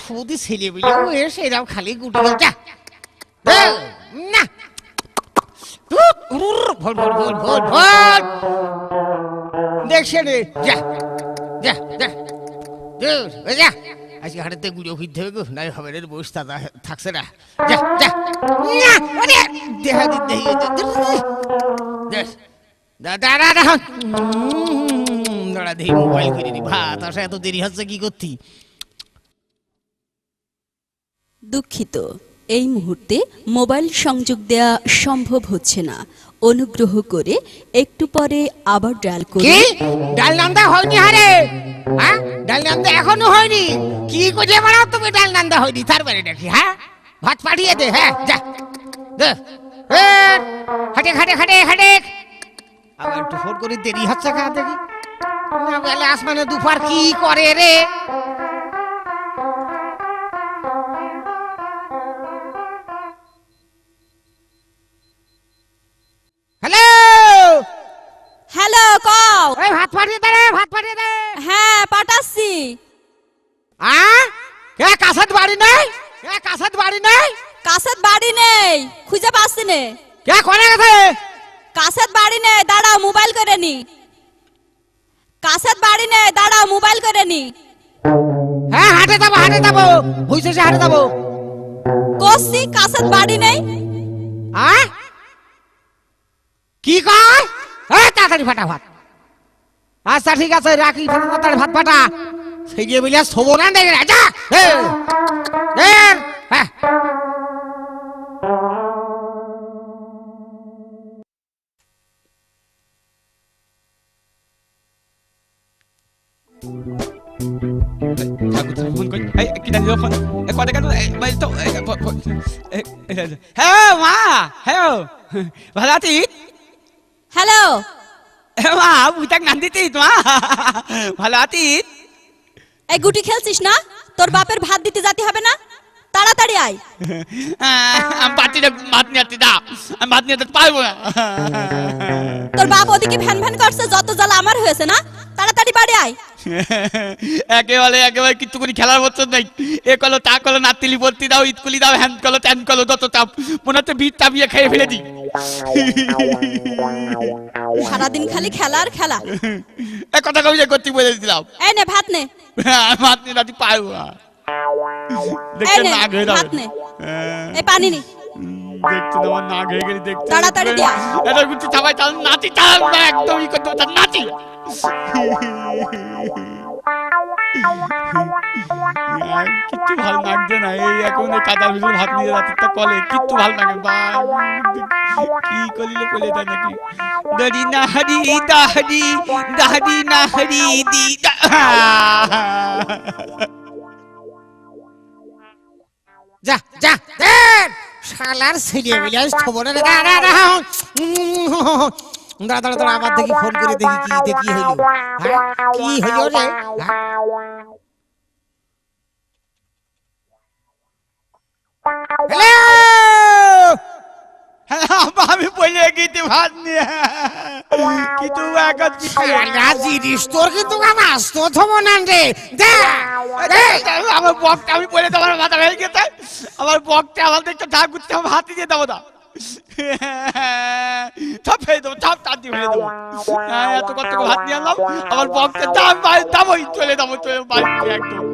সুদি ছেলে বিলেও এসে এরাও খালি গুটি যা না vote vote vote vote vote দেখছে রে যা যা যা যা আজকে হাটেতে গুঁড়ো ফিরতে হবে গো নাই হবে রে বসে থাকছে না যা যা দেখা দিতে দাঁড়া দাঁড়া দেখি মোবাইল করে নি ভাত আসা এত দেরি হচ্ছে কি করতি দুঃখিত এই মুহূর্তে মোবাইল সংযোগ দেয়া সম্ভব হচ্ছে না অনুগ্রহ করে একটু পরে আবার ডায়াল করুন কি ডাল নান্দা হয়নি হারে হ্যাঁ ডাল নান্দা এখনো হয়নি কি করে বানাও তুমি ডাল নান্দা হয়নি তার বারে নাকি হ্যাঁ ভাত পাঠিয়ে দে হ্যাঁ যা দে হাটে হাটে হাটে হাটে আবার একটু ফোন করে দেরি হচ্ছে কা দেখি না বেলা আসমানে দুপার কি করে রে হ্যালো হ্যালো কও এই ভাত পাঠিয়ে দে রে ভাত পাঠিয়ে দে হ্যাঁ পাঠাচ্ছি কে কাসাত বাড়ি নাই কে কাসাত বাড়ি নাই কাছের বাড়ি নেই খুঁজে পাচ্ছি নে কে কোনে গেছে কাছের বাড়ি নেই দাঁড়াও মোবাইল করে নি কাছের বাড়ি নেই দাঁড়াও মোবাইল করে নি হ্যাঁ হাটে যাবো হইছে সে হাটে যাবো কোসি কাছের বাড়ি নেই কি কয় তাড়াতাড়ি ফাটা ভাত আচ্ছা ঠিক আছে রাখি তাড়াতাড়ি ভাত ফাটা সেই যে বলিয়া শোবো না দেখে রাজা হ্যাঁ হ্যাঁ মা হ্যাঁ ভালো আছিস হ্যালো মা বুঝাক নাম দিতিস মা ভালো আছিস এই গুটি খেলছিস না তোর বাপের ভাত দিতে যেতে হবে না তাড়াতাড়ি আয় আমি পারছি না ভাত নিয়ে আসছি না আমি ভাত নিয়ে যেতে পারবো না তোর বাপ ওদিকে ভ্যান ভ্যান করছে যত জ্বালা আমার হয়েছে না তাড়াতাড়ি বাড়ি আয় একেবারে কিচ্ছু করে খেলার বছর নেই এ কলো তা কলো নাতিলি বলতে দাও স্কুলি দাও হ্যান কলো ত্যান কলো যত চাপ মনে হচ্ছে ভিড় চাপিয়ে খেয়ে ফেলে দিই সারাদিন খালি খেলা আর খেলা এ কথা কবি করতে বলে দিলাম এই নে ভাত নে ভাত নিয়ে যাতে পারবো না এই নে ভাত নে এই পানি নি দেখতে তোমার না ঘেয়ে গেলে দেখতে তাড়াতাড়ি দিয়া এটা গুটি চাপাই চাল নাচি চাল না একদম ই করতে চাল নাচি কিচ্ছু ভালো লাগছে না এই এখন এই কাদার ভিতরে ভাত নিয়ে যাচ্ছে তা কলে কিচ্ছু ভালো লাগে কি করিলে কলে যায় নাকি দড়ি না হারি দাহারি দাহারি না হারি দি যা যা শালার ছেলে বলে খবর দাঁড়া আবার দেখি ফোন করে দেখি কি হইল কি হইল রে আমি বলে গেছি ভাত নিয়ে কিন্তু জিনিস তোর কিন্তু আসতো থমো না রে আমার বকটা আমি বলে তোমার মাথা ভেঙে গেছে আমার বকটা আমার দেখতে ঢাক ঘুরতে হবে হাতি দিয়ে দেবো না সব ফেলে দেবো সব তার দিয়ে ফেলে দেবো এত কত ভাত নিয়ে আনলাম আমার বকটা দাম দামই চলে যাবো চলে বাড়ি একদম